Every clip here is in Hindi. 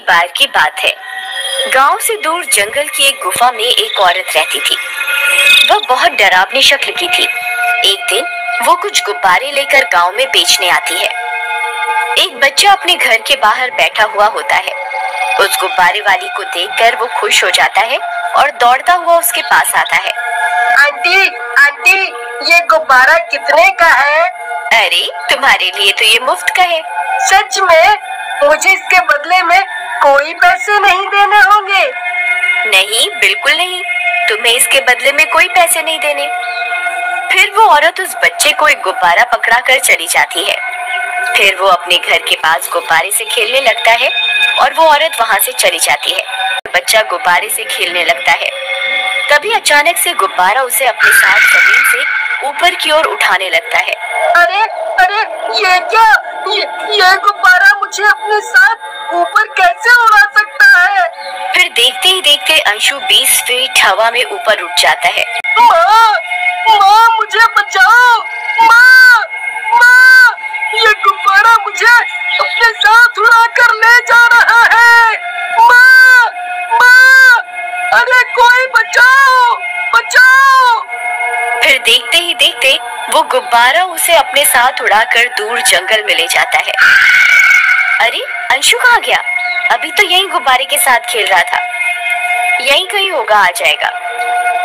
बार की बात है। गांव से दूर जंगल की एक गुफा में एक औरत रहती थी। वह बहुत डरावनी शक्ल की थी। एक दिन वो कुछ गुब्बारे लेकर गांव में बेचने आती है। एक बच्चा अपने घर के बाहर बैठा हुआ होता है। उस गुब्बारे वाली को देखकर वो खुश हो जाता है और दौड़ता हुआ उसके पास आता है। आंटी, आंटी, ये गुब्बारा कितने का है? अरे, तुम्हारे लिए तो ये मुफ्त का है। सच में? मुझे इसके बदले में कोई पैसे नहीं देने होंगे? नहीं, बिल्कुल नहीं, तुम्हें इसके बदले में कोई पैसे नहीं देने। फिर वो औरत उस बच्चे को एक गुब्बारा पकड़ा कर चली जाती है। फिर वो अपने घर के पास गुब्बारे से खेलने लगता है और वो औरत वहाँ से चली जाती है। बच्चा गुब्बारे से खेलने लगता है। तभी अचानक से गुब्बारा उसे अपने साथ जमीन से ऊपर की ओर उठाने लगता है। अरे अरे, ये क्या? ये गुब्बारा मुझे अपने साथ ऊपर कैसे उड़ा सकता है? फिर देखते ही देखते अंशु 20 फीट हवा में ऊपर उठ जाता है। माँ, माँ, मुझे बचाओ! माँ, माँ, ये गुब्बारा मुझे अपने साथ उड़ा कर ले जा रहा है। माँ, माँ, अरे कोई बचाओ, बचाओ! फिर देखते ही देखते वो गुब्बारा उसे अपने साथ उड़ाकर दूर जंगल में ले जाता है। अरे, अंशु कहाँ गया? अभी तो यही गुब्बारे के साथ खेल रहा था। यहीं कहीं होगा, आ जाएगा।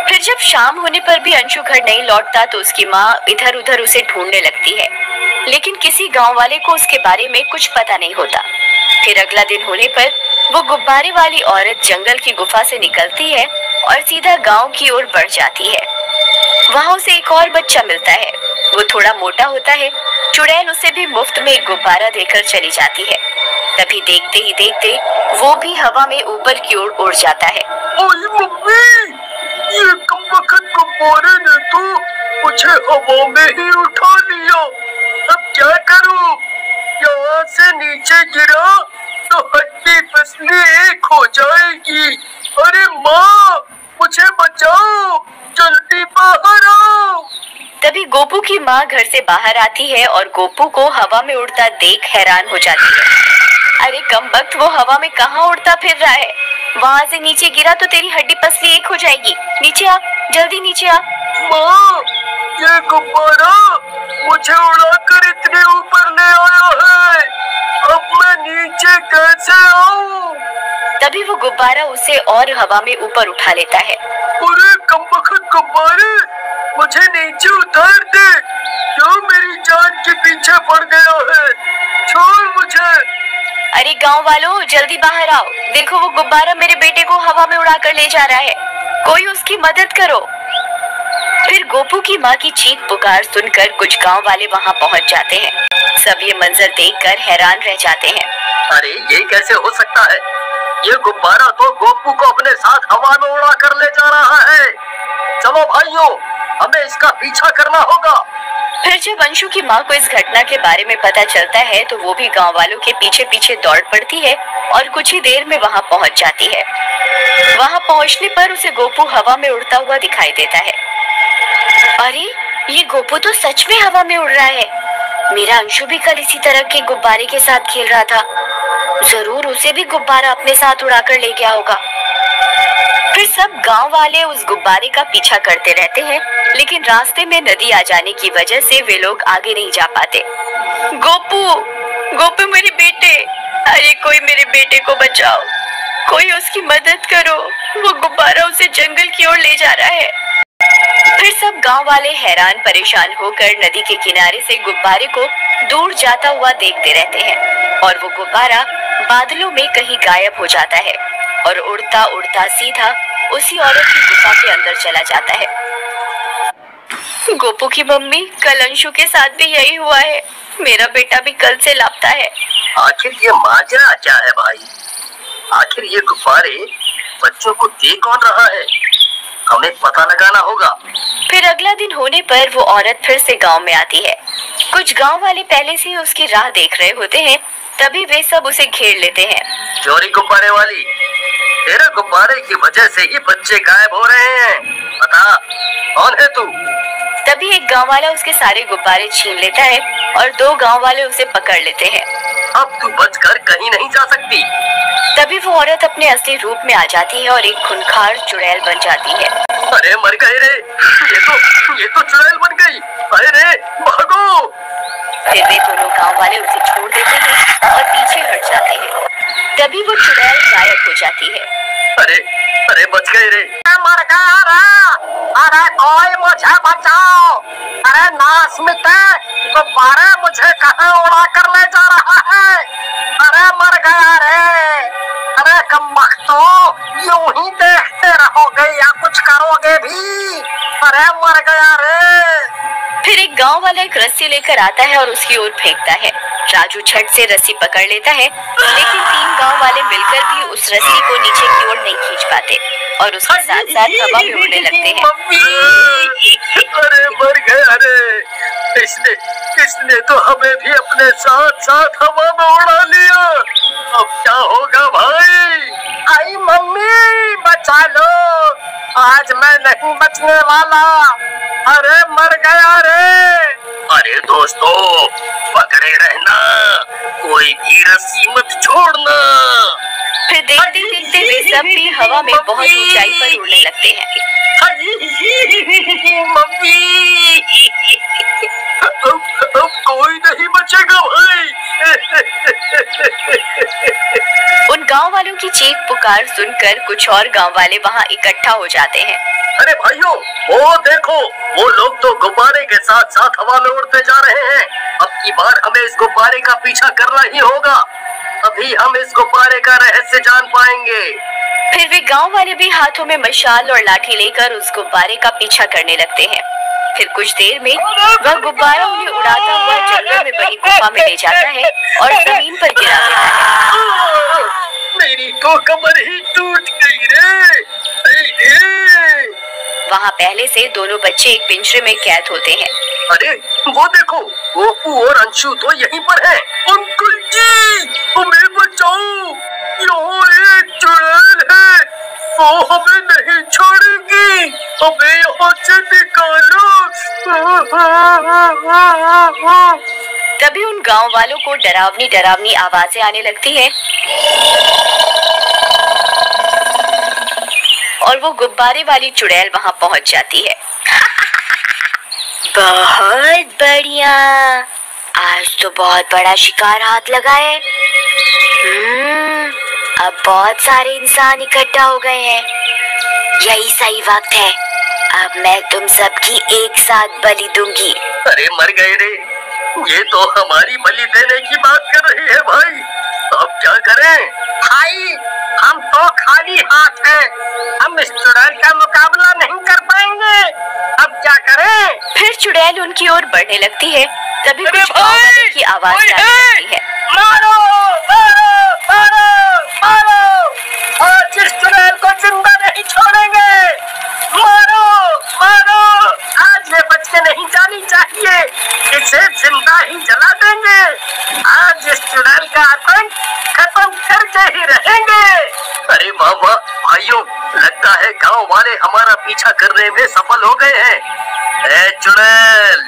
फिर जब शाम होने पर भी अंशु घर नहीं लौटता तो उसकी माँ इधर उधर उसे ढूंढने लगती है, लेकिन किसी गांव वाले को उसके बारे में कुछ पता नहीं होता। फिर अगला दिन होने पर वो गुब्बारे वाली औरत जंगल की गुफा से निकलती है और सीधा गांव की ओर बढ़ जाती है। वहाँ उसे एक और बच्चा मिलता है। वो थोड़ा मोटा होता है। चुड़ैल उसे भी मुफ्त में एक गुब्बारा देकर चली जाती है। तभी देखते ही देखते वो भी हवा में ऊपर की ओर उड़ जाता है। ओए मम्मी, ये कमबख्त गुब्बारे ने तो मुझे हवा में ही उठा लिया। अब क्या करूं? यहाँ से नीचे गिरा तो हड्डी पसली एक हो जाएगी। अरे माँ, मुझे बचाओ, जल्दी बाहर आओ। तभी गोपू की माँ घर से बाहर आती है और गोपू को हवा में उड़ता देख हैरान हो जाती है। अरे कमबख्त, वो हवा में कहाँ उड़ता फिर रहा है? वहाँ से नीचे गिरा तो तेरी हड्डी पसली एक हो जाएगी। नीचे आ, जल्दी नीचे आ। माँ, ये गुब्बारा मुझे उड़ाकर इतने ऊपर ले आया है। अब मैं नीचे कैसे आऊं? तभी वो गुब्बारा उसे और हवा में ऊपर उठा लेता है। अरे कमबख्त गुब्बारे, मुझे नीचे उतार दे। क्यों मेरी जान के पीछे पड़ गया है? छोड़ मुझे। अरे गांव वालों, जल्दी बाहर आओ। देखो, वो गुब्बारा मेरे बेटे को हवा में उड़ाकर ले जा रहा है। कोई उसकी मदद करो। फिर गोपू की माँ की चीख पुकार सुनकर कुछ गांव वाले वहाँ पहुँच जाते हैं। सब ये मंजर देखकर हैरान रह जाते हैं। अरे ये कैसे हो सकता है? ये गुब्बारा तो गोपू को अपने साथ हवा में उड़ा कर ले जा रहा है। चलो भाइयों, हमें इसका पीछा करना होगा। फिर जब अंशु की माँ को इस घटना के बारे में पता चलता है तो वो भी गांव वालों के पीछे पीछे दौड़ पड़ती है और कुछ ही देर में वहाँ पहुँच जाती है। वहाँ पहुँचने पर उसे गोपू हवा में उड़ता हुआ दिखाई देता है। अरे, ये गोपू तो सच में हवा में उड़ रहा है। मेरा अंशु भी कल इसी तरह के गुब्बारे के साथ खेल रहा था। जरूर उसे भी गुब्बारा अपने साथ उड़ाकर ले गया होगा। फिर सब गांव वाले उस गुब्बारे का पीछा करते रहते हैं, लेकिन रास्ते में नदी आ जाने की वजह से वे लोग आगे नहीं जा पाते। गोपू, गोपू मेरे बेटे, अरे कोई मेरे बेटे को बचाओ, कोई उसकी मदद करो। वो गुब्बारा उसे जंगल की ओर ले जा रहा है। फिर सब गांव वाले हैरान परेशान होकर नदी के किनारे से गुब्बारे को दूर जाता हुआ देखते रहते हैं और वो गुब्बारा बादलों में कहीं गायब हो जाता है और उड़ता उड़ता सीधा उसी औरत की गुफा के अंदर चला जाता है। गोपू की मम्मी, कल अंशु के साथ भी यही हुआ है। मेरा बेटा भी कल से लापता है। आखिर ये माजरा क्या है भाई? आखिर ये गुब्बारे बच्चों को दे कौन रहा है? हमें पता लगाना होगा। फिर अगला दिन होने पर वो औरत फिर से गांव में आती है। कुछ गांव वाले पहले से ही उसकी राह देख रहे होते हैं। तभी वे सब उसे घेर लेते हैं। चोरी गुब्बारे वाली, तेरे गुब्बारे की वजह से ही बच्चे गायब हो रहे हैं। बता, कौन है तू? तभी एक गांव वाला उसके सारे गुब्बारे छीन लेता है और दो गांव वाले उसे पकड़ लेते हैं। अब तू बचकर कहीं नहीं जा सकती। तभी वो औरत अपने असली रूप में आ जाती है और एक खूंखार चुड़ैल बन जाती है। अरे मर गए रे, ये तो चुड़ैल बन गई। अरे भागो। फिर वे दोनों गांव वाले उसे छोड़ देते हैं और पीछे हट जाते हैं। तभी वो चुड़ैल गायब हो जाती है। अरे बच गए रे। मर गया रे। अरे कोई मुझे बचाओ। अरे नाश मिटे, गुब्बारा मुझे कहाँ उड़ा कर ले जा रहा है। अरे मर गया रे। अरे कमबख्तो, यूं ही देखते रहोगे या कुछ करोगे भी। अरे मर गया रे। फिर एक गांव वाला एक रस्सी लेकर आता है और उसकी ओर फेंकता है। राजू झट से रस्सी पकड़ लेता है, लेकिन 3 गांव वाले मिलकर भी उस रस्सी को नीचे की ओर नहीं खींच पाते और उसके साथ साथ हवा में उड़ने लगते हैं। अरे मर गया रे। इसने तो हमें भी अपने साथ साथ हवा में उड़ा लिया। अब क्या होगा भाई? आई मम्मी, बचा लो। आज मैं नहीं बचने वाला। अरे मर गया रे। अरे दोस्तों, पकड़े रहना, कोई भी रस्सी मत छोड़ना। फिर देखते देखते वे सब भी हवा में बहुत ऊंचाई पर उड़ने लगते हैं। मम्मी, अब कोई नहीं बचेगा भाई। उन गांव वालों की चीख पुकार सुनकर कुछ और गांव वाले वहां इकट्ठा हो जाते हैं। अरे भाइयों, वो देखो, वो लोग तो गुब्बारे के साथ साथ हवा में उड़ते जा रहे हैं। अब की बार हमें इस गुब्बारे का पीछा करना ही होगा, तभी हम इस गुब्बारे का रहस्य जान पाएंगे। फिर वे गांव वाले भी हाथों में मशाल और लाठी लेकर उस गुब्बारे का पीछा करने लगते हैं। फिर कुछ देर में वह गुब्बारा उन्हें उड़ाता हुआ जंगल में बनी गुफा में ले जाता है और जमीन पर गिरा देता है। मेरी तो कमर ही टूट गई रे। वहाँ पहले से दोनों बच्चे एक पिंजरे में कैद होते हैं। अरे वो देखो, गोपू और अंशु तो यहीं पर हैं। अंकल जी, हमें बचाओ, यहाँ एक चुड़ैल है, वो हमें नहीं छोड़ेगी, हमें यहाँ से निकालो। तभी उन गांव वालों को डरावनी डरावनी आवाजें आने लगती हैं और वो गुब्बारे वाली चुड़ैल वहां पहुंच जाती है। बहुत बढ़िया, आज तो बहुत बड़ा शिकार हाथ लगा है। अब बहुत सारे इंसान इकट्ठा हो गए हैं, यही सही वक्त है। अब मैं तुम सबकी एक साथ बलि दूंगी। अरे मर गए रे, ये तो हमारी बलि देने की बात कर रही है भाई। अब क्या करें? भाई, हम तो खाली हाथ हैं, हम इस चुड़ैल का मुकाबला नहीं कर पाएंगे। अब क्या करें? फिर चुड़ैल उनकी ओर बढ़ने लगती है। तभी कुछ गाँव वालों की आवाज आने लगती है। मारो, मारो, मारो, मारो, आज इस चुड़ैल को जिंदा नहीं छोड़ेंगे। मारो, मारो, आज ये बच के नहीं जानी चाहिए, इसे जिंदा ही जला देंगे। आज इस चुड़ैल का आतंक खत्म करके ही रहेंगे। अरे वाह वाह भाइयों, लगता है गांव वाले हमारा पीछा करने में सफल हो गए हैं। ए चुड़ैल,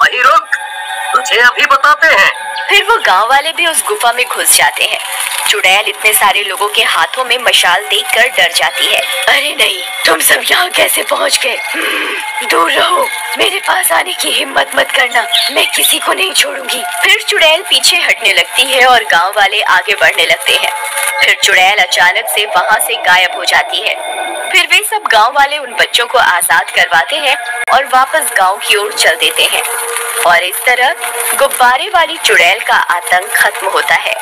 वहीं रुक, तुझे अभी बताते हैं। फिर वो गांव वाले भी उस गुफा में घुस जाते हैं। चुड़ैल इतने सारे लोगों के हाथों में मशाल देखकर डर जाती है। अरे नहीं, तुम सब यहाँ कैसे पहुँच गए? दूर रहो, मेरे पास आने की हिम्मत मत करना, मैं किसी को नहीं छोड़ूंगी। फिर चुड़ैल पीछे हटने लगती है और गांव वाले आगे बढ़ने लगते हैं। फिर चुड़ैल अचानक से वहाँ से गायब हो जाती है। फिर वे सब गांव वाले उन बच्चों को आजाद करवाते हैं और वापस गांव की ओर चल देते हैं। और इस तरह गुब्बारे वाली चुड़ैल का आतंक खत्म होता है।